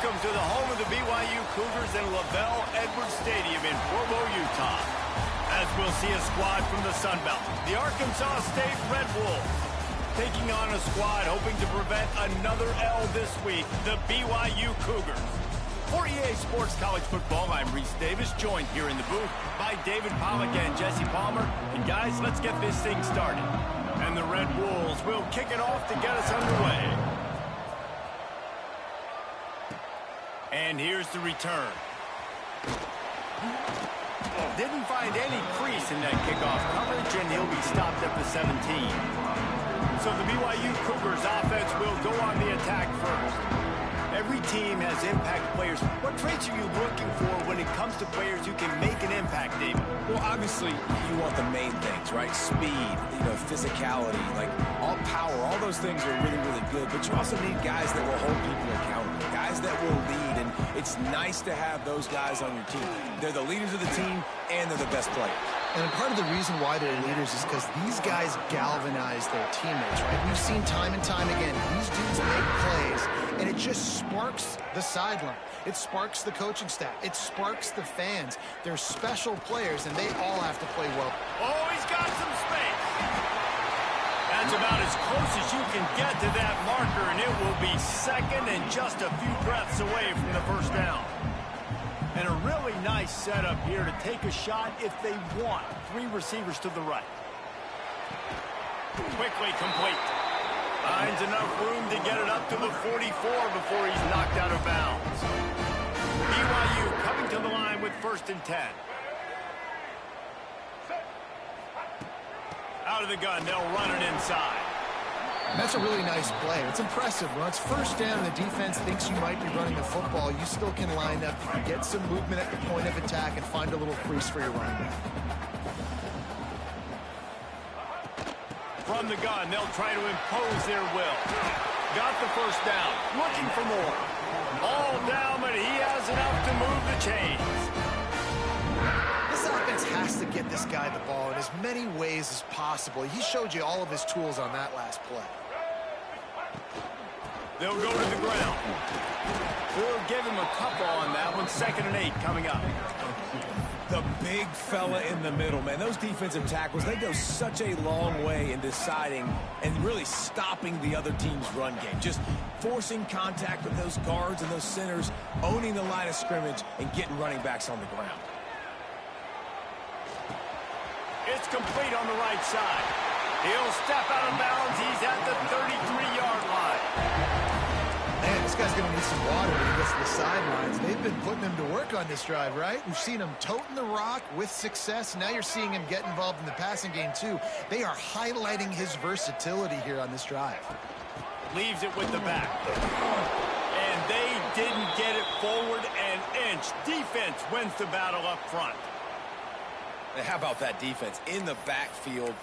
Welcome to the home of the BYU Cougars in LaBelle Edwards Stadium in Provo, Utah. As we'll see a squad from the Sun Belt, the Arkansas State Red Wolves, taking on a squad hoping to prevent another L this week, the BYU Cougars. For EA Sports College Football, I'm Reese Davis, joined here in the booth by David Pollack and Jesse Palmer. And guys, let's get this thing started. And the Red Wolves will kick it off to get us underway. And here's the return. Didn't find any crease in that kickoff coverage, and he'll be stopped at the 17. So the BYU Cougars offense will go on the attack first. Every team has impact players. What traits are you looking for when it comes to players who can make an impact, David? Well, obviously, you want the main things, right? Speed, physicality, like all power, all those things are really, really good. But you also need guys that will hold people accountable, guys that will lead. And it's nice to have those guys on your team. They're the leaders of the team, and they're the best players. And part of the reason why they're leaders is because these guys galvanize their teammates, right? We've seen time and time again, these dudes make plays, and it just sparks the sideline. It sparks the coaching staff. It sparks the fans. They're special players, and they all have to play well. Oh, he's got some space. That's about as close as you can get to that marker, and it will be second and just a few breaths away from the first down. And a really nice setup here to take a shot if they want. Three receivers to the right. Quickly complete. Finds enough room to get it up to the 44 before he's knocked out of bounds. BYU coming to the line with 1st and 10. Out of the gun, they'll run it inside. That's a really nice play. It's impressive. When it's first down, the defense thinks you might be running the football. You still can line up, get some movement at the point of attack, and find a little crease for your running back. From the gun, they'll try to impose their will. Got the first down. Looking for more. All down, but he has enough to move the chains. This offense has to get this guy the ball in as many ways as possible. He showed you all of his tools on that last play. They'll go to the ground. We'll give him a couple on that one. 2nd and 8 coming up. The big fella in the middle, man. Those defensive tackles, they go such a long way in deciding and really stopping the other team's run game. Just forcing contact with those guards and those centers, owning the line of scrimmage, and getting running backs on the ground. It's complete on the right side. He'll step out of bounds. He's at the 33-yard line. Man, this guy's going to need some water when he gets to the sidelines. They've been putting him to work on this drive, right? We've seen him toting the rock with success. Now you're seeing him get involved in the passing game, too. They are highlighting his versatility here on this drive. Leaves it with the back. And they didn't get it forward an inch. Defense wins the battle up front. And how about that defense? In the backfield,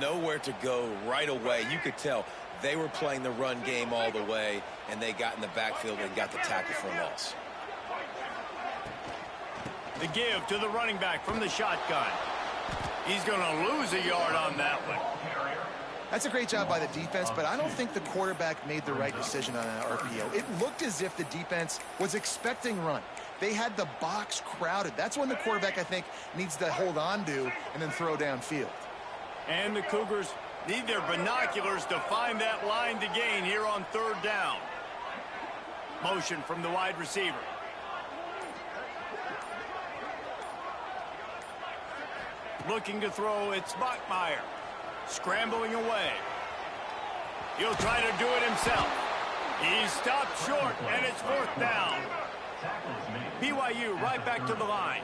nowhere to go right away. You could tell they were playing the run game all the way, and they got in the backfield and got the tackle for a loss. The give to the running back from the shotgun. He's going to lose a yard on that one. That's a great job by the defense, but I don't think the quarterback made the right decision on that RPO. It looked as if the defense was expecting run. They had the box crowded. That's when the quarterback, I think, needs to hold on to and then throw downfield. And the Cougars need their binoculars to find that line to gain here on 3rd down. Motion from the wide receiver. Looking to throw, it's Bachmeier. Scrambling away. He'll try to do it himself. He's stopped short, and it's 4th down. BYU right back to the line.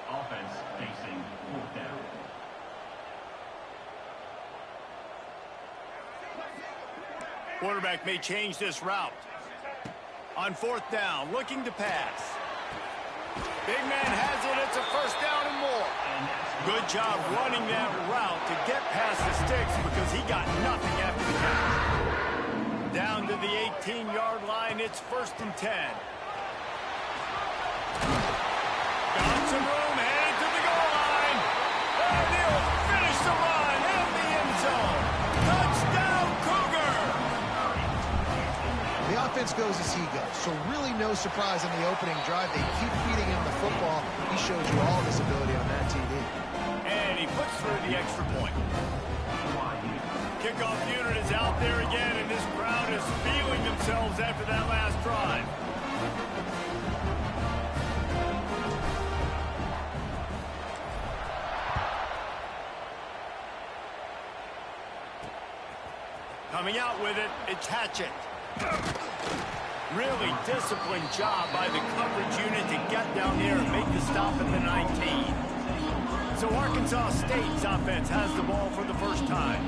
Offense facing 4th down. Quarterback may change this route. On 4th down, looking to pass. Big man has it. It's a 1st down and more. Good job running that route to get past the sticks because he got nothing after the catch. Down to the 18-yard line. It's 1st and 10. Got some room, headed to the goal line. And he'll finish the run in the end zone. Touchdown, Cougar! offense goes as he goes. So really no surprise in the opening drive. They keep feeding him the football. He showed you all this ability on that TV. And he puts through the extra point. Kickoff unit is out there again, and this crowd is feeling themselves after that last drive. Coming out with it, it's Hatchett. Really disciplined job by the coverage unit to get down there and make the stop at the 19. So Arkansas State's offense has the ball for the first time.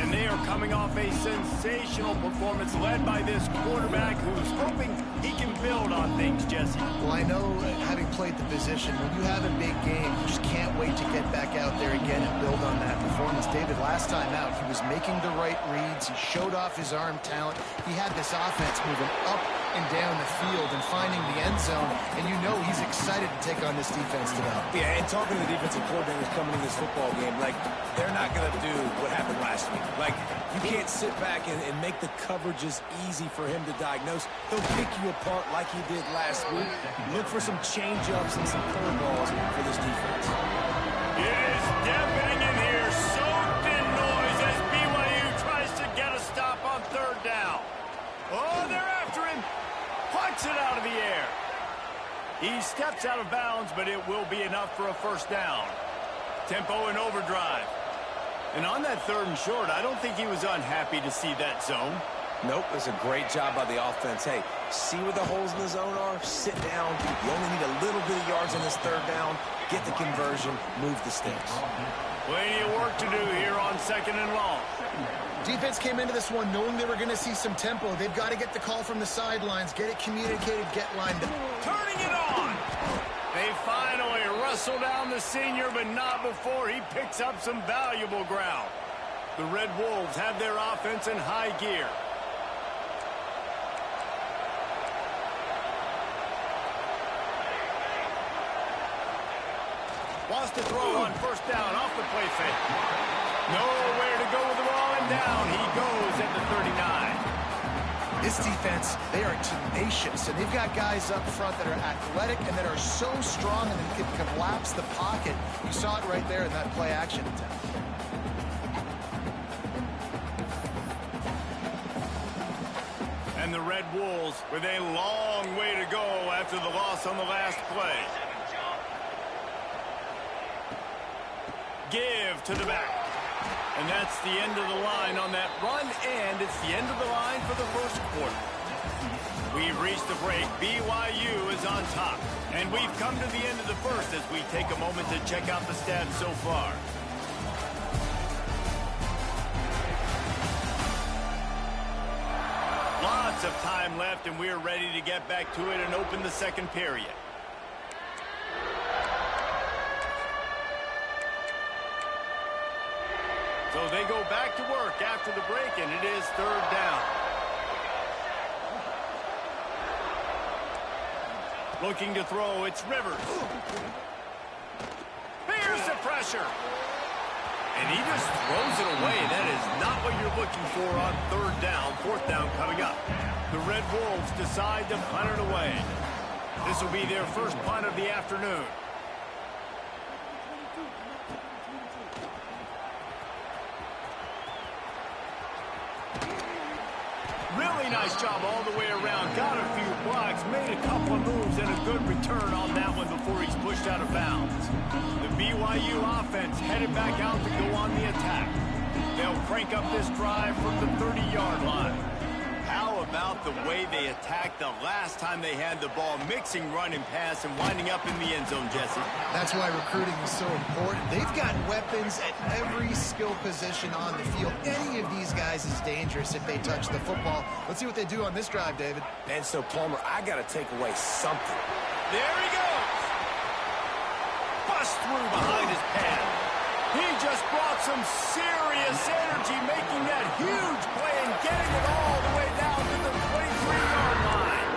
And they are coming off a sensational performance led by this quarterback who's hoping he can build on things, Jesse. Well, I know, having played the position, when you have a big game, you just can't wait to get back out there again and build on that performance. David, last time out, he was making the right reads. He showed off his arm talent. He had this offense moving up and down the field and finding the end zone. And you know he's excited to take on this defense today. Yeah, and talking to the defensive coordinators coming in this football game, like, they're not going to do what happened last week. Like, you can't sit back and make the coverages easy for him to diagnose. He'll pick you apart like he did last week. Look for some change-ups and some curveballs for this defense. It is deafening in here, soaked in noise as BYU tries to get a stop on third down. Oh, they're after him. Punts it out of the air. He steps out of bounds, but it will be enough for a first down. Tempo and overdrive. And on that third and short, I don't think he was unhappy to see that zone. Nope, it was a great job by the offense. Hey, see where the holes in the zone are? Sit down. You only need a little bit of yards on this third down. Get the conversion. Move the sticks. Plenty of work to do here on second and long. Defense came into this one knowing they were going to see some tempo. They've got to get the call from the sidelines, get it communicated, get lined up. Turning it on. They finally wrestle down the senior, but not before he picks up some valuable ground. The Red Wolves have their offense in high gear. Wants to throw on first down off the play fake. Nowhere to go with the ball, and down he goes at the 39. This defense, they are tenacious, and they've got guys up front that are athletic and that are so strong and that can collapse the pocket. You saw it right there in that play-action attempt. And the Red Wolves with a long way to go after the loss on the last play. Give to the back. And that's the end of the line on that run, and it's the end of the line for the first quarter. We've reached the break. BYU is on top. And we've come to the end of the first as we take a moment to check out the stats so far. Lots of time left, and we're ready to get back to it and open the second period. So they go back to work after the break, and it is third down. Looking to throw, it's Rivers. Here's the pressure. And he just throws it away. That is not what you're looking for on third down. Fourth down coming up. The Red Wolves decide to punt it away. This will be their first punt of the afternoon. Really nice job all the way around. Got a few blocks, made a couple of moves, and a good return on that one before he's pushed out of bounds. The BYU offense headed back out to go on the attack. They'll crank up this drive from the 30-yard line. How about the way they attacked the last time they had the ball, mixing run and pass and winding up in the end zone, Jesse? That's why recruiting is so important. They've got weapons at every skill position on the field. Any of these guys is dangerous if they touch the football. Let's see what they do on this drive, David. And so, Palmer, I got to take away something. There he goes. Bust through behind his pad. He just brought some serious energy, making that huge play and getting it all the way down to the 23-yard line.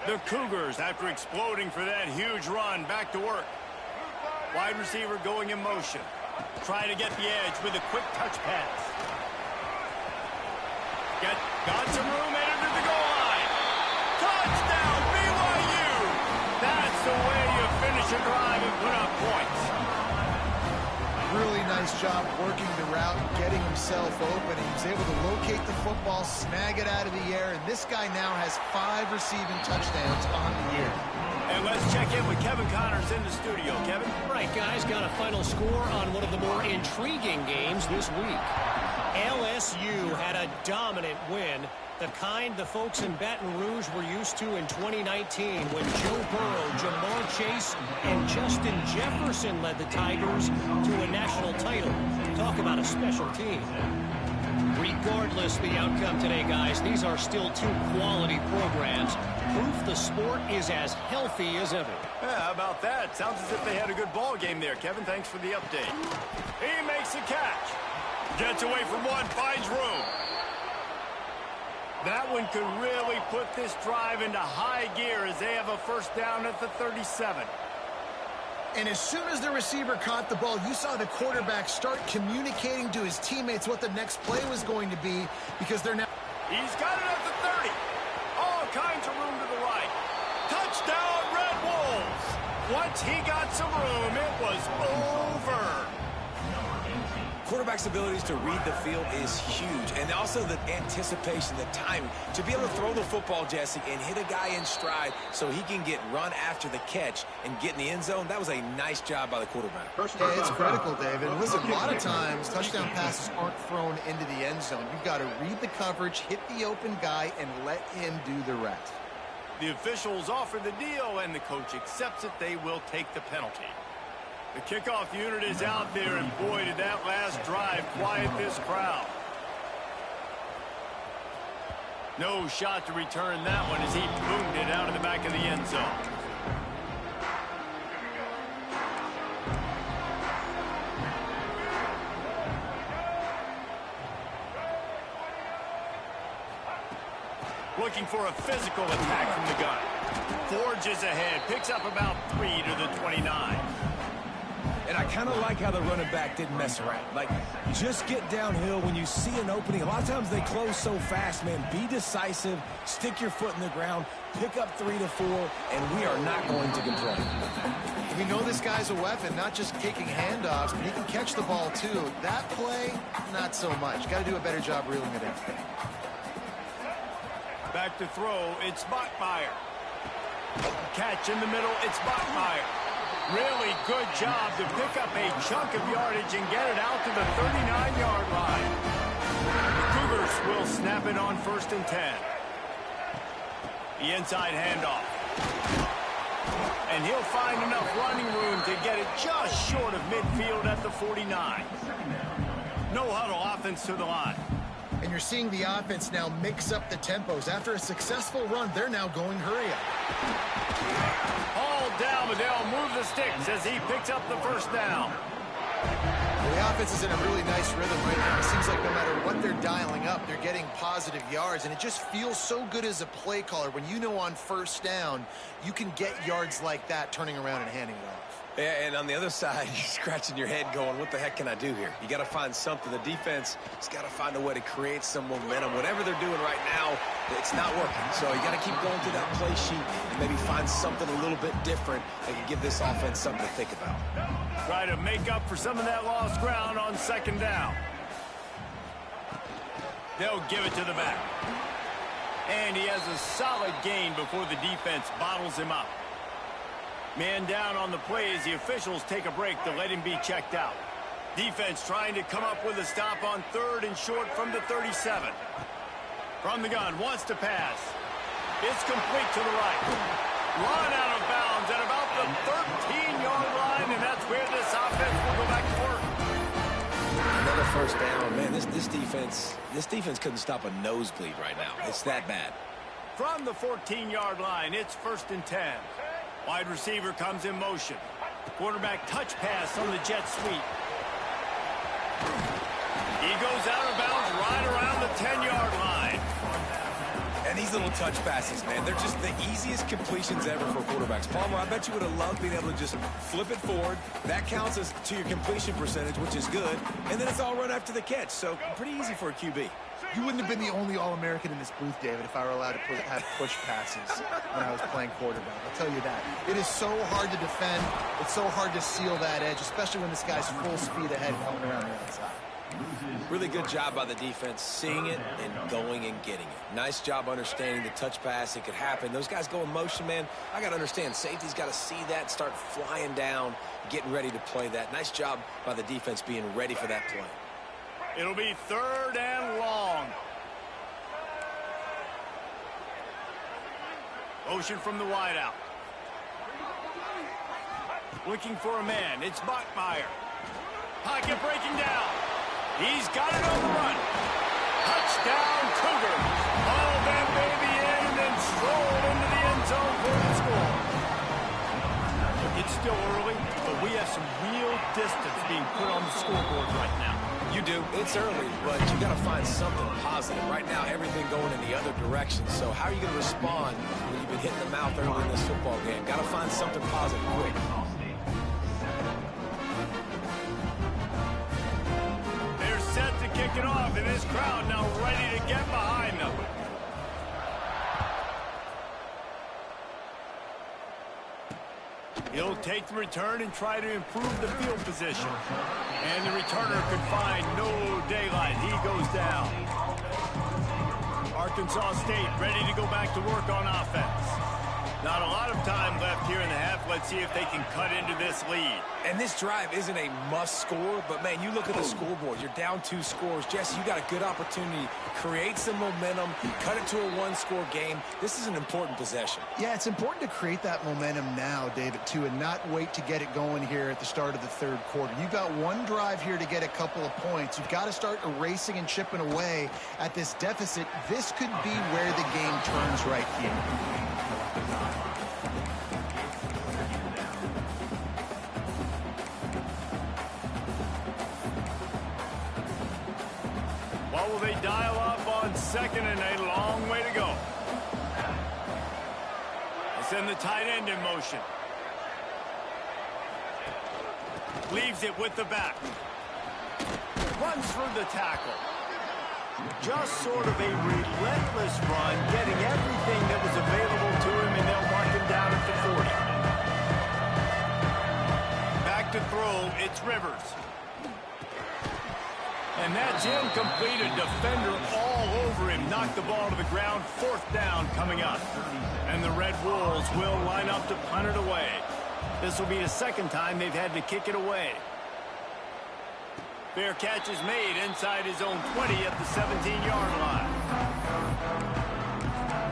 The Cougars, after exploding for that huge run, back to work. Wide receiver going in motion. Trying to get the edge with a quick touch pass. Got some room, headed to the goal line. Touchdown, BYU! That's the way you finish a drive and put up points. Really nice job working the route, getting himself open. He was able to locate the football, snag it out of the air, and this guy now has 5 receiving touchdowns on the year. And let's check in with Kevin Connors in the studio. Kevin? Right, guys, got a final score on one of the more intriguing games this week. LSU had a dominant win, the kind the folks in Baton Rouge were used to in 2019 when Joe Burrow, Jamar Chase, and Justin Jefferson led the Tigers to a national title. Talk about a special team. Regardless the outcome today, guys, these are still 2 quality programs. Proof the sport is as healthy as ever. Yeah, how about that? Sounds as if they had a good ball game there, Kevin. Thanks for the update. He makes a catch. Gets away from one, finds room. That one could really put this drive into high gear as they have a first down at the 37. And as soon as the receiver caught the ball, you saw the quarterback start communicating to his teammates what the next play was going to be, because they're now... He's got it at the 30. All kinds of room to the right. Touchdown, Red Wolves. Once he got some room, it was over. Quarterback's abilities to read the field is huge, and also the anticipation, the timing. To be able to throw the football, Jesse, and hit a guy in stride so he can get run after the catch and get in the end zone, that was a nice job by the quarterback. Yeah, it's critical, David. Listen, a lot of times, touchdown passes aren't thrown into the end zone. You've got to read the coverage, hit the open guy, and let him do the rest. The officials offer the deal, and the coach accepts it. They will take the penalty. The kickoff unit is out there, and boy, did that last drive quiet this crowd. No shot to return that one as he boomed it out of the back of the end zone. Looking for a physical attack from the gun. Forges ahead, picks up about 3 to the 29. And I kind of like how the running back didn't mess around. Like, just get downhill when you see an opening. A lot of times they close so fast, man. Be decisive, stick your foot in the ground, pick up 3 to 4, and we are not going to complain. We know this guy's a weapon, not just kicking handoffs, but he can catch the ball too. That play, not so much. Got to do a better job reeling it in. Back to throw, it's Bachmeier. Catch in the middle, it's Bachmeier. Really good job to pick up a chunk of yardage and get it out to the 39-yard line. The Cougars will snap it on 1st and 10. The inside handoff. And he'll find enough running room to get it just short of midfield at the 49. No huddle offense to the line. And you're seeing the offense now mix up the tempos. After a successful run, they're now going hurry up. All down, but they'll move the sticks as he picks up the first down. Well, the offense is in a really nice rhythm right now. It seems like no matter what they're dialing up, they're getting positive yards, and it just feels so good as a play caller when you know on 1st down you can get yards like that turning around and handing it off. Yeah, and on the other side, you're scratching your head going, what the heck can I do here? You got to find something. The defense has got to find a way to create some momentum. Whatever they're doing right now, it's not working. So you got to keep going through that play sheet and maybe find something a little bit different that can give this offense something to think about. Try to make up for some of that lost ground on 2nd down. They'll give it to the back. And he has a solid gain before the defense bottles him up. Man down on the play as the officials take a break to let him be checked out. Defense trying to come up with a stop on 3rd and short from the 37. From the gun, wants to pass. It's complete to the right. Run out of bounds at about the 13-yard line, and that's where this offense will go back to work. Another first down. Man, this defense couldn't stop a nosebleed right now. It's that bad. From the 14-yard line, it's 1st and 10. Wide receiver comes in motion. Quarterback touch pass on the jet sweep. He goes out of bounds right around the 10-yard line. And And these little touch passes, man, they're just the easiest completions ever for quarterbacks. Palmer, I bet you would have loved being able to just flip it forward. That counts as to your completion percentage, which is good. And then it's all run after the catch, so pretty easy for a QB. You wouldn't have been the only All-American in this booth, David, if I were allowed to have push passes when I was playing quarterback. I'll tell you that. It is so hard to defend. It's so hard to seal that edge, especially when this guy's full speed ahead coming around the outside. Really good job by the defense seeing it and going and getting it. Nice job understanding the touch pass. It could happen. Those guys go in motion, man. I got to understand. Safety's got to see that, start flying down, getting ready to play that. Nice job by the defense being ready for that play. It'll be 3rd and long. Motion from the wideout. Looking for a man. It's Bachmeier. Pocket breaking down. He's got it on the run. Touchdown, Cougars. All that baby in and then strolled into the end zone for the score. It's still early, but we have some real distance being put on the scoreboard right now. You do. It's early, but you got to find something positive. Right now, everything going in the other direction. So how are you going to respond when you've been hitting the mouth early in this football game? Got to find something positive quick. They're set to kick it off, and this crowd now ready to get behind them. He'll take the return and try to improve the field position. And the returner could find no daylight. He goes down. Arkansas State ready to go back to work on offense. Not a lot of time left here in the half. Let's see if they can cut into this lead. And this drive isn't a must score, but, man, you look at the scoreboard. You're down 2 scores. Jesse, you got a good opportunity to create some momentum, cut it to a 1-score game. This is an important possession. Yeah, it's important to create that momentum now, David, too, and not wait to get it going here at the start of the 3rd quarter. You've got one drive here to get a couple of points. You've got to start erasing and chipping away at this deficit. This could be where the game turns right here. What will they dial up on 2nd and a long way to go? They send the tight end in motion. Leaves it with the back. Runs through the tackle. Just sort of a relentless run, getting everything that was available to him, and they'll mark him down at the 40. Back to throw, it's Rivers. And that's incomplete. A defender all over him. Knocked the ball to the ground. 4th down coming up. And the Red Wolves will line up to punt it away. This will be the 2nd time they've had to kick it away. Fair catch is made inside his own 20 at the 17-yard line.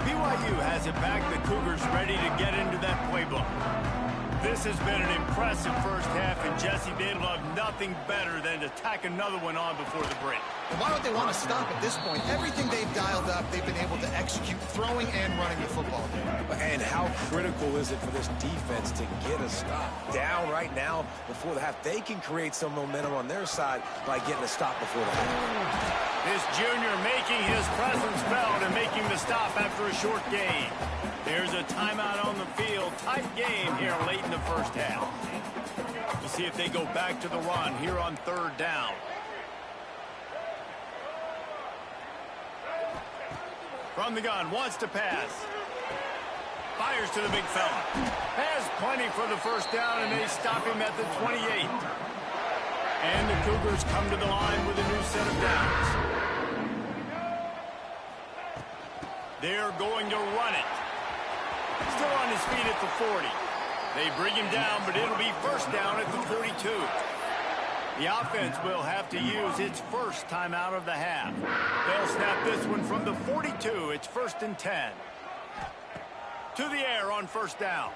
BYU has it back. The Cougars ready to get into that playbook. This has been an impressive first half, and Jesse, they'd love nothing better than to tack another one on before the break. And why don't they want to stop at this point? Everything they've dialed up, they've been able to execute throwing and running the football. And how critical is it for this defense to get a stop? Down right now before the half. They can create some momentum on their side by getting a stop before the half. This junior making his presence felt and making the stop after a short gain. There's a timeout on the field. Tight game here late in the first half. We'll see if they go back to the run here on 3rd down. From the gun, wants to pass. Fires to the big fella. Has plenty for the first down, and they stop him at the 28. And the Cougars come to the line with a new set of downs. They're going to run it. Still on his feet at the 40. They bring him down, but it'll be 1st down at the 42. The offense will have to use its first timeout of the half. They'll snap this one from the 42. It's 1st and 10. To the air on 1st down.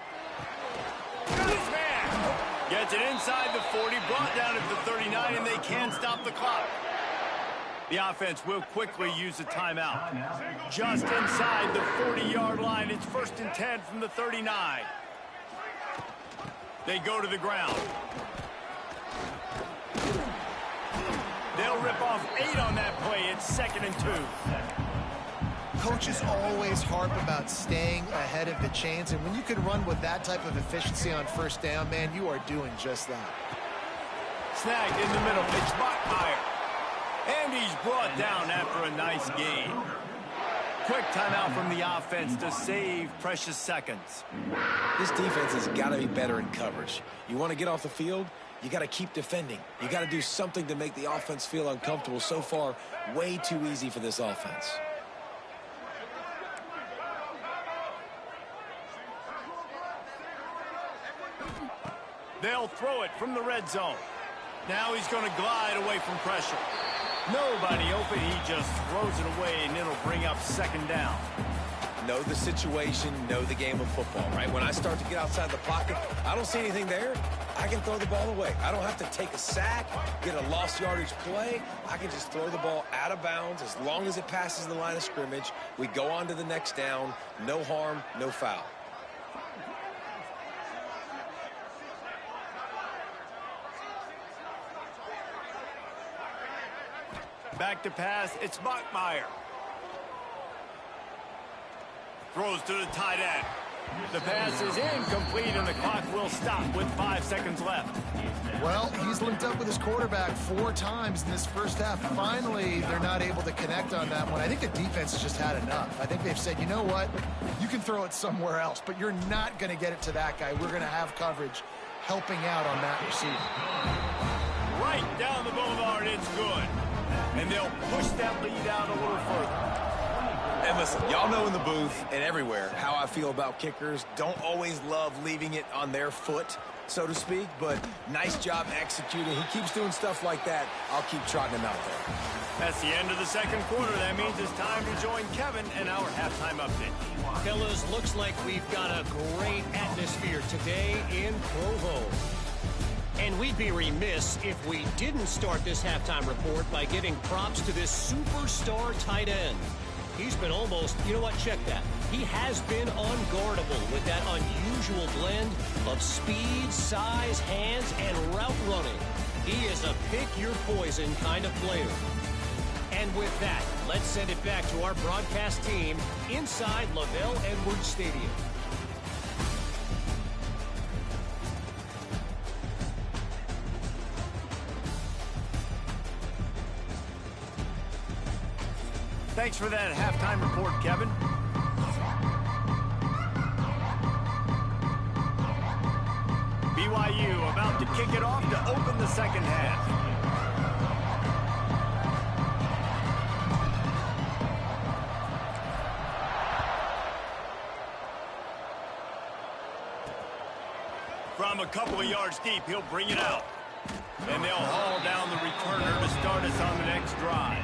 This man gets it inside the 40, brought down at the 39, and they can't stop the clock. The offense will quickly use a timeout. Just inside the 40-yard line, it's 1st and 10 from the 39. They go to the ground. They'll rip off 8 on that play. It's 2nd and 2. Coaches always harp about staying ahead of the chains, and when you can run with that type of efficiency on first down, man, you are doing just that. Snagged in the middle. It's Bachmeier. And he's brought down after a nice gain. Quick timeout from the offense to save precious seconds. This defense has got to be better in coverage. You want to get off the field, you got to keep defending. You got to do something to make the offense feel uncomfortable. So far, way too easy for this offense. They'll throw it from the red zone. Now he's going to glide away from pressure. Nobody open. He just throws it away, and it'll bring up second down. Know the situation, know the game of football, right? When I start to get outside the pocket, I don't see anything there, I can throw the ball away. I don't have to take a sack, get a lost yardage play. I can just throw the ball out of bounds as long as it passes the line of scrimmage. We go on to the next down. No harm, no foul. Back to pass, it's Bachmeier. Throws to the tight end. The pass is incomplete, and the clock will stop with 5 seconds left. Well, he's linked up with his quarterback 4 times in this first half. Finally, they're not able to connect on that one. I think the defense has just had enough. I think they've said, you know what? You can throw it somewhere else, but you're not going to get it to that guy. We're going to have coverage helping out on that receiver. Right down the boulevard, it's good. And they'll push that lead out a little further. And listen, y'all know in the booth and everywhere how I feel about kickers. Don't always love leaving it on their foot, so to speak, but nice job executing. He keeps doing stuff like that. I'll keep trotting him out there. That's the end of the second quarter. That means it's time to join Kevin and our halftime update. Fellas, looks like we've got a great atmosphere today in Provo. And we'd be remiss if we didn't start this halftime report by giving props to this superstar tight end. He's been almost, you know what, check that. He has been unguardable with that unusual blend of speed, size, hands, and route running. He is a pick-your-poison kind of player. And with that, let's send it back to our broadcast team inside LaVell Edwards Stadium. Thanks for that halftime report, Kevin. BYU about to kick it off to open the second half. From a couple of yards deep, he'll bring it out. And they'll haul down the returner to start us on the next drive.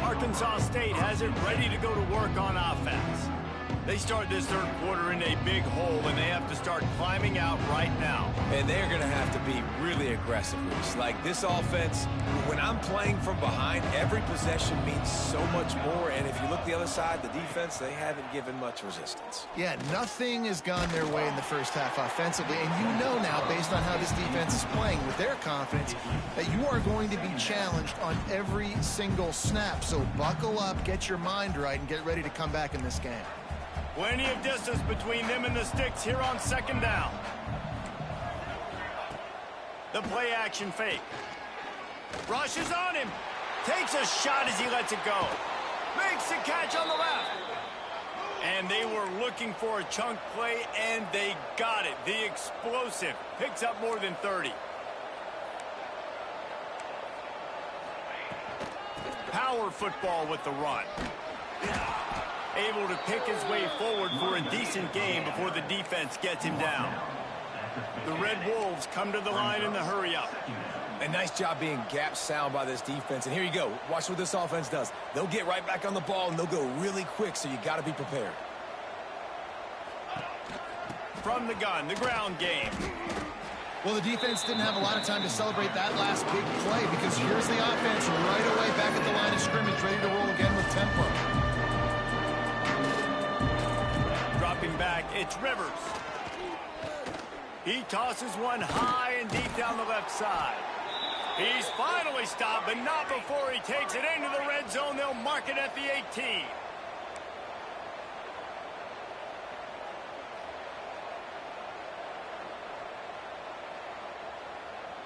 Arkansas State has it ready to go to work on offense. They start this third quarter in a big hole, and they have to start climbing out right now. And they're going to have to be really aggressive, Reese. Like this offense, when I'm playing from behind, every possession means so much more. And if you look the other side, the defense, they haven't given much resistance. Yeah, nothing has gone their way in the first half offensively. And you know now, based on how this defense is playing with their confidence, that you are going to be challenged on every single snap. So buckle up, get your mind right, and get ready to come back in this game. Plenty of distance between them and the sticks here on second down. The play action fake. Rushes on him. Takes a shot as he lets it go. Makes the catch on the left. And they were looking for a chunk play, and they got it. The explosive picks up more than 30. Power football with the run. Able to pick his way forward for a decent game before the defense gets him down. The Red Wolves come to the line in the hurry-up. A nice job being gap sound by this defense. And here you go. Watch what this offense does. They'll get right back on the ball, and they'll go really quick, so you got to be prepared. From the gun, the ground game. Well, the defense didn't have a lot of time to celebrate that last big play because here's the offense right away back at the line of scrimmage, ready to roll again with tempo. Dropping back, it's Rivers. He tosses one high and deep down the left side. He's finally stopped, but not before he takes it into the red zone. They'll mark it at the 18.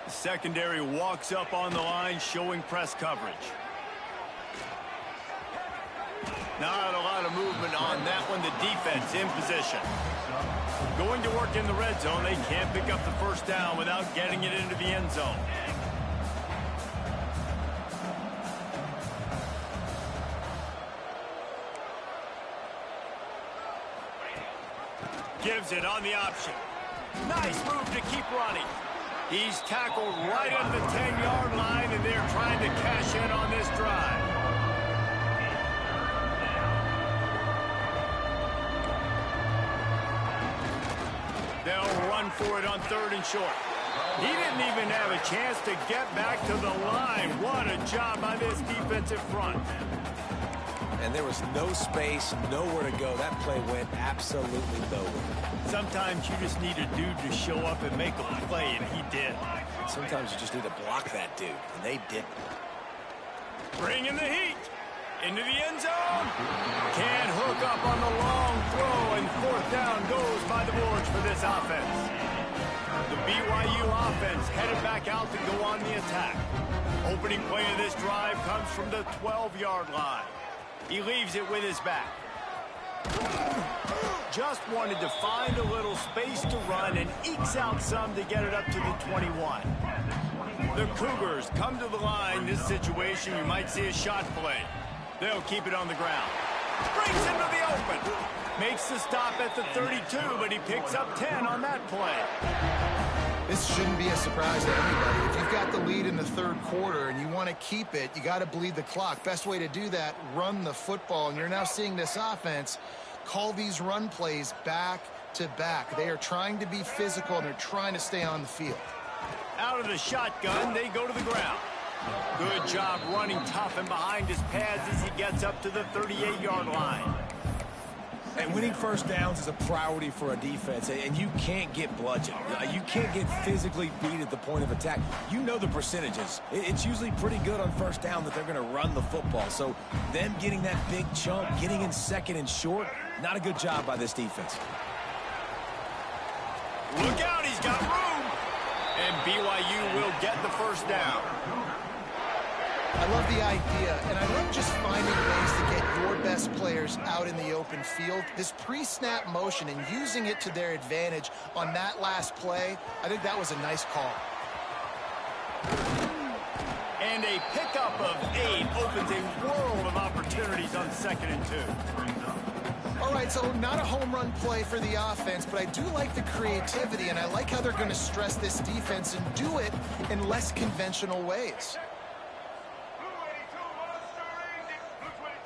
The secondary walks up on the line, showing press coverage. Not a lot of movement on that one. The defense in position. Going to work in the red zone. They can't pick up the first down without getting it into the end zone. Gives it on the option. Nice move to keep running. He's tackled right at the 10-yard line, and they're trying to cash in on this drive. They'll run for it on 3rd and short. He didn't even have a chance to get back to the line. What a job by this defensive front. And there was no space, nowhere to go. That play went absolutely nowhere. Sometimes you just need a dude to show up and make a play, and he did. Sometimes you just need to block that dude, and they didn't. Bring in the heat. Into the end zone. Can't hook up on the long throw, and 4th down goes by the boards for this offense. The BYU offense headed back out to go on the attack. Opening play of this drive comes from the 12-yard line. He leaves it with his back. Just wanted to find a little space to run and ekes out some to get it up to the 21. The Cougars come to the line. This situation, you might see a shot play. They'll keep it on the ground. Brings into the open. Makes the stop at the 32, but he picks up 10 on that play. This shouldn't be a surprise to anybody. If you've got the lead in the 3rd quarter and you want to keep it, you got to bleed the clock. Best way to do that, run the football. And you're now seeing this offense call these run plays back to back. They are trying to be physical, and they're trying to stay on the field. Out of the shotgun, they go to the ground. Good job running tough and behind his pads as he gets up to the 38-yard line. And winning first downs is a priority for a defense, and you can't get bludgeoned. You can't get physically beat at the point of attack. You know the percentages. It's usually pretty good on first down that they're going to run the football. So them getting that big chunk, getting in 2nd and short, not a good job by this defense. Look out, he's got room. And BYU will get the first down. I love the idea, and I love just finding ways to get your best players out in the open field. This pre-snap motion and using it to their advantage on that last play, I think that was a nice call. And a pickup of 8 opens a world of opportunities on 2nd and 2. All right, so not a home run play for the offense, but I do like the creativity, and I like how they're going to stress this defense and do it in less conventional ways.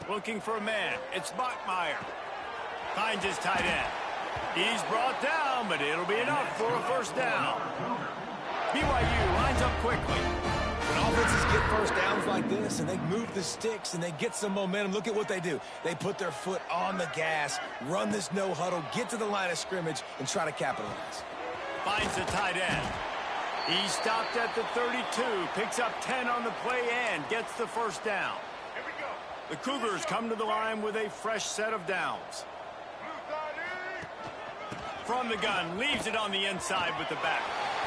Looking for a man. It's Bachmeier. Finds his tight end. He's brought down, but it'll be enough for a first down. BYU lines up quickly. When offenses get first downs like this and they move the sticks and they get some momentum, look at what they do. They put their foot on the gas, run this no huddle, get to the line of scrimmage, and try to capitalize. Finds the tight end. He stopped at the 32, picks up 10 on the play and gets the first down. The Cougars come to the line with a fresh set of downs. From the gun, leaves it on the inside with the back.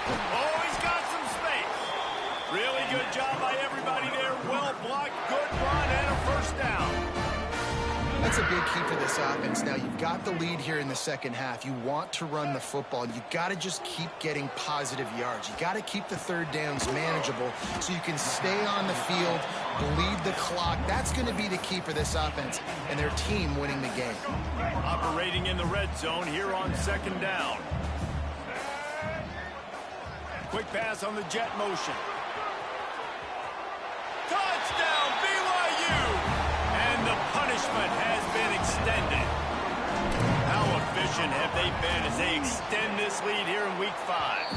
Oh, he's got some space. Really good job by everybody there. Well blocked, good run, and a first down. That's a big key for this offense. Now, you've got the lead here in the 2nd half. You want to run the football. You got to just keep getting positive yards. You got to keep the 3rd downs manageable so you can stay on the field, bleed the clock. That's going to be the key for this offense and their team winning the game. Operating in the red zone here on 2nd down. Quick pass on the jet motion. Touchdown, BYU! And the punishment has been extended. How efficient have they been as they extend this lead here in Week 5?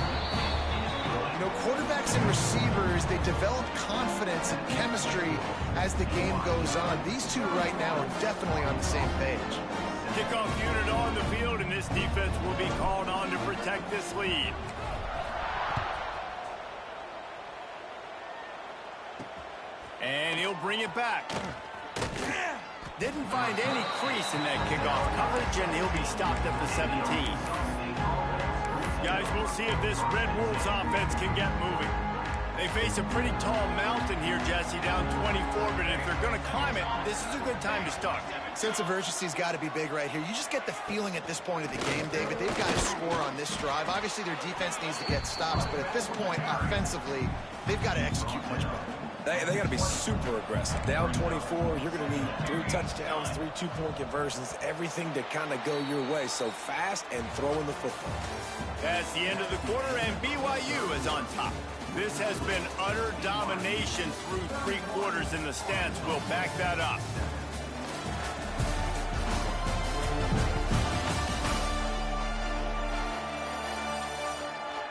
You know, quarterbacks and receivers, they develop confidence and chemistry as the game goes on. These two right now are definitely on the same page. Kickoff unit on the field, and this defense will be called on to protect this lead. And he'll bring it back. Didn't find any crease in that kickoff coverage, and he'll be stopped at the 17. Guys, we'll see if this Red Wolves offense can get moving. They face a pretty tall mountain here, Jesse, down 24, but if they're going to climb it, this is a good time to start. Sense of urgency's got to be big right here. You just get the feeling at this point of the game, David, they've got to score on this drive. Obviously, their defense needs to get stops, but at this point, offensively, they've got to execute much better. They got to be super aggressive. Down 24, you're going to need 3 touchdowns, 3 two-point conversions, everything to kind of go your way. So fast and throwing the football. That's the end of the quarter, and BYU is on top. This has been utter domination through 3 quarters, and the stats will back that up.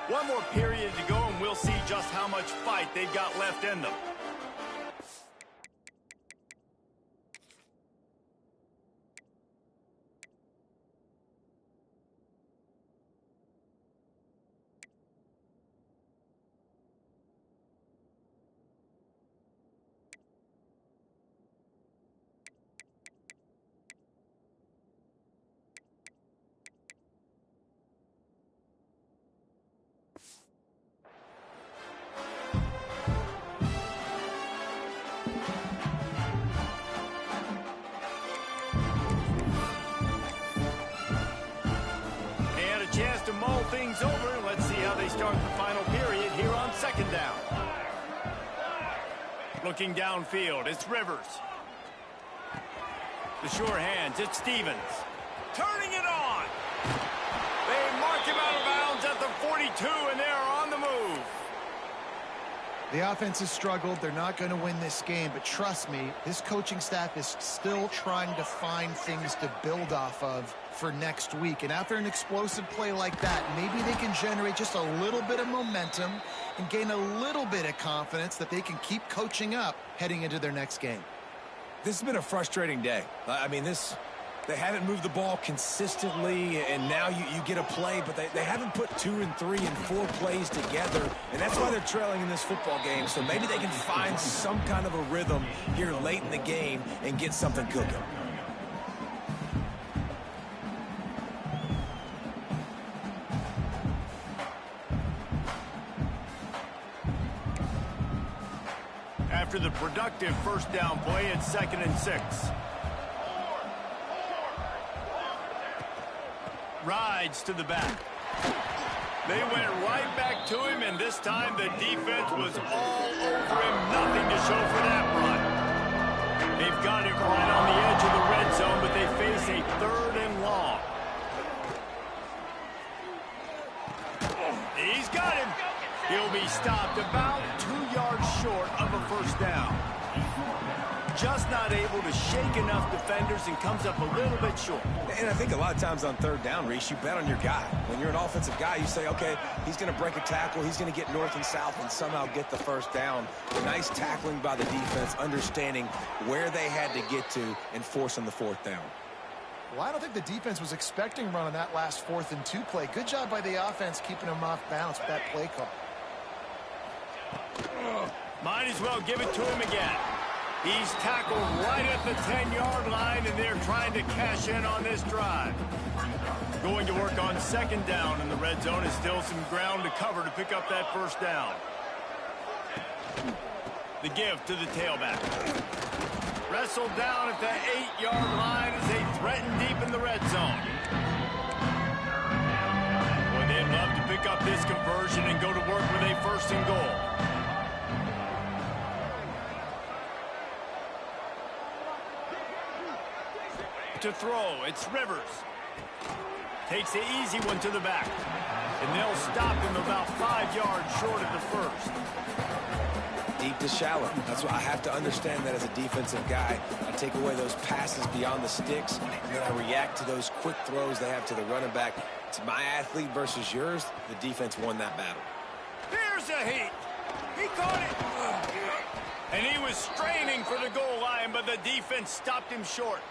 One more period to go, and we'll see just how much fight they've got left in them. To mull things over. Let's see how they start the final period here on 2nd down. Looking downfield, it's Rivers. The sure hands, it's Stevens. Turning it on. They mark him out of bounds at the 42, and they're on the move. The offense has struggled. They're not going to win this game, but trust me, this coaching staff is still trying to find things to build off of for next week. And after an explosive play like that, maybe they can generate just a little bit of momentum and gain a little bit of confidence that they can keep coaching up heading into their next game. This has been a frustrating day. I mean, they haven't moved the ball consistently, and now you get a play, but they haven't put 2 and 3 and 4 plays together, and that's why they're trailing in this football game. So maybe they can find some kind of a rhythm here late in the game and get something cooking. After the productive 1st down play, it's 2nd and 6. Rides to the back. They went right back to him, and this time the defense was all over him. Nothing to show for that run. They've got it right on the edge of the red zone, but they face a 3rd and long. He's got him. He'll be stopped about 2 yards short of a 1st down. Just not able to shake enough defenders and comes up a little bit short. And I think a lot of times on 3rd down, Reese, you bet on your guy. When you're an offensive guy, you say, okay, he's going to break a tackle, he's going to get north and south and somehow get the 1st down. Nice tackling by the defense, understanding where they had to get to and forcing the 4th down. Well, I don't think the defense was expecting running that last 4th and 2 play. Good job by the offense keeping them off balance with that play call. Might as well give it to him again. He's tackled right at the 10-yard line, and they're trying to cash in on this drive. Going to work on 2nd down, and the red zone is still some ground to cover to pick up that 1st down. The give to the tailback. Wrestled down at the 8-yard line as they threaten deep in the red zone. Boy, they'd love to pick up this conversion and go to work with a 1st and goal. To throw, it's Rivers. Takes the easy one to the back. And they'll stop him about 5 yards short of the 1st. Deep to shallow. That's what I have to understand that as a defensive guy. I take away those passes beyond the sticks, and then I react to those quick throws they have to the running back. It's my athlete versus yours. The defense won that battle. Here's a heat. He caught it. And he was straining for the goal line, but the defense stopped him short.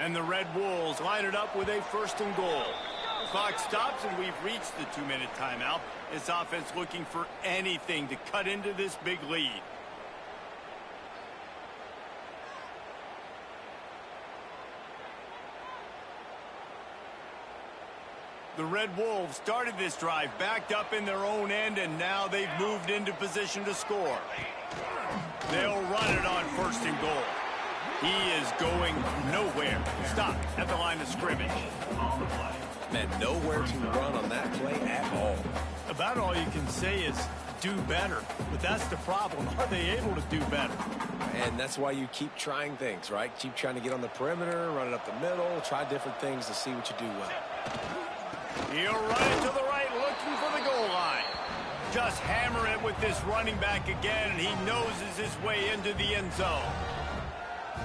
And the Red Wolves line it up with a 1st and goal. Clock stops, and we've reached the 2-minute timeout. This offense looking for anything to cut into this big lead. The Red Wolves started this drive backed up in their own end, and now they've moved into position to score. They'll run it on 1st and goal. He is going nowhere. Stop at the line of scrimmage. Man, nowhere to run on that play at all. About all you can say is do better. But that's the problem. Are they able to do better? And that's why you keep trying things, right? Keep trying to get on the perimeter, run it up the middle, try different things to see what you do well. He'll run it to the right, looking for the goal line. Just hammer it with this running back again, and he noses his way into the end zone.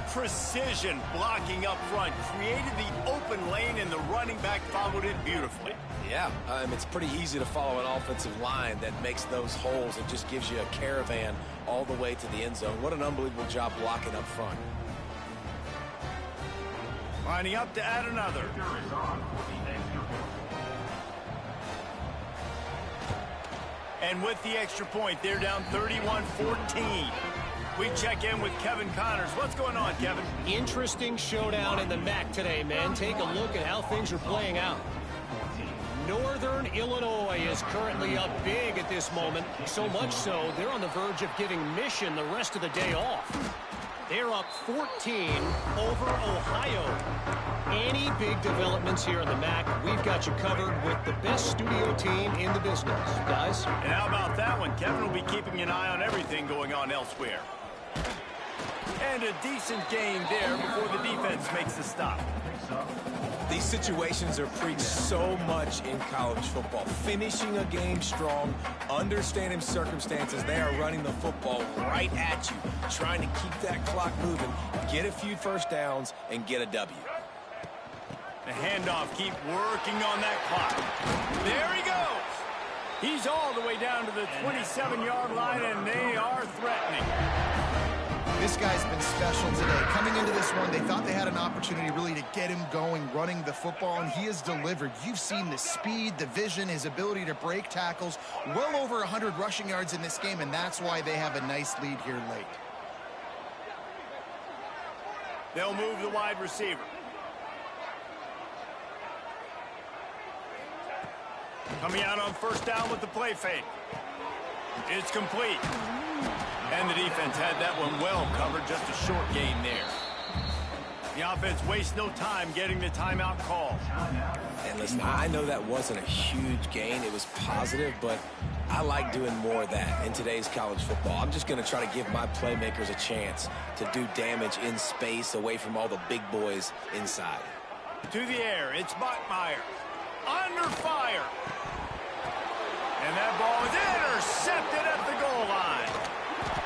Precision blocking up front, created the open lane, and the running back followed it beautifully. Yeah, it's pretty easy to follow an offensive line that makes those holes and just gives you a caravan all the way to the end zone. What an unbelievable job blocking up front. Lining up to add another. And with the extra point, they're down 31-14. We check in with Kevin Connors. What's going on, Kevin? Interesting showdown in the MAC today, man. Take a look at how things are playing out. Northern Illinois is currently up big at this moment. So much so, they're on the verge of giving Mission the rest of the day off. They're up 14 over Ohio. Any big developments here in the MAC, we've got you covered with the best studio team in the business, guys. And how about that one? Kevin will be keeping an eye on everything going on elsewhere. And a decent gain there before the defense makes the stop. These situations are preached so much in college football. Finishing a game strong, understanding circumstances. They are running the football right at you, trying to keep that clock moving, get a few first downs, and get a W. The handoff, keep working on that clock. There he goes. He's all the way down to the 27-yard line, and they are threatening. This guy's been special today. Coming into this one, they thought they had an opportunity really to get him going, running the football, and he has delivered. You've seen the speed, the vision, his ability to break tackles. Well over 100 rushing yards in this game, and that's why they have a nice lead here late. They'll move the wide receiver. Coming out on 1st down with the play fake. It's complete. And the defense had that one well covered, just a short gain there. The offense wastes no time getting the timeout call. And listen, I know that wasn't a huge gain. It was positive, but I like doing more of that in today's college football. I'm just going to try to give my playmakers a chance to do damage in space away from all the big boys inside. To the air, it's Bachmeier. Under fire. And that ball is intercepted at the goal line.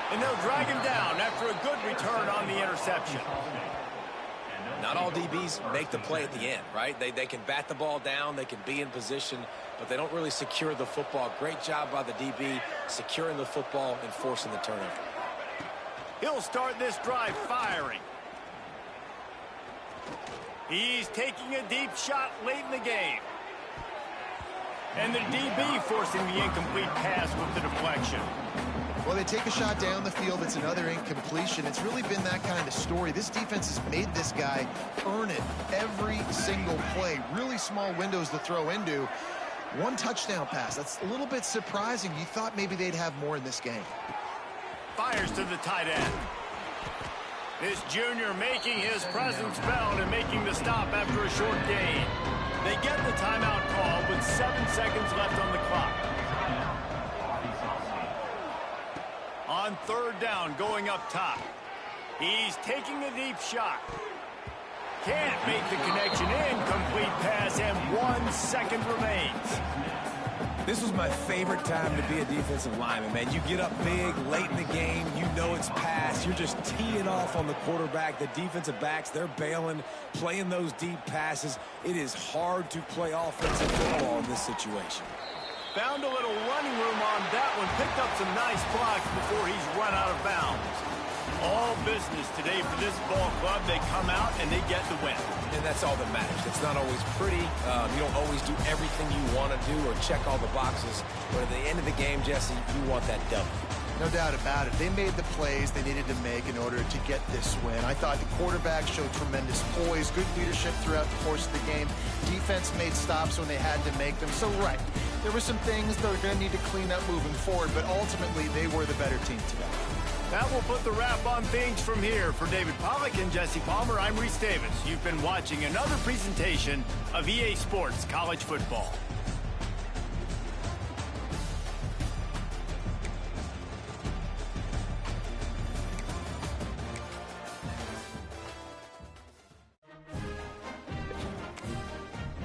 And they'll drag him down after a good return on the interception. Not all DBs make the play at the end, right? They can bat the ball down, they can be in position, but they don't really secure the football. Great job by the DB securing the football and forcing the turnover. He'll start this drive firing. He's taking a deep shot late in the game. And the DB forcing the incomplete pass with the deflection. Well, they take a shot down the field. It's another incompletion. It's really been that kind of story. This defense has made this guy earn it every single play. Really small windows to throw into. One touchdown pass. That's a little bit surprising. You thought maybe they'd have more in this game. Fires to the tight end. This junior making his presence felt and making the stop after a short gain. They get the timeout call with 7 seconds left on the clock. On 3rd down, going up top. He's taking a deep shot. Can't make the connection. Incomplete pass, and 1 second remains. This was my favorite time to be a defensive lineman, man. You get up big, late in the game, you know it's pass. You're just teeing off on the quarterback. The defensive backs, they're bailing, playing those deep passes. It is hard to play offensive football in this situation. Found a little running room on that one. Picked up some nice blocks before he's run out of bounds. All business today for this ball club. They come out and they get the win. And that's all that matters. It's not always pretty. You don't always do everything you want to do or check all the boxes. But at the end of the game, Jesse, you want that W. No doubt about it. They made the plays they needed to make in order to get this win. I thought the quarterback showed tremendous poise, good leadership throughout the course of the game. Defense made stops when they had to make them. So, right, there were some things they're going to need to clean up moving forward, but ultimately they were the better team today. That will put the wrap on things from here. For David Pollack and Jesse Palmer, I'm Reese Davis. You've been watching another presentation of EA Sports College Football.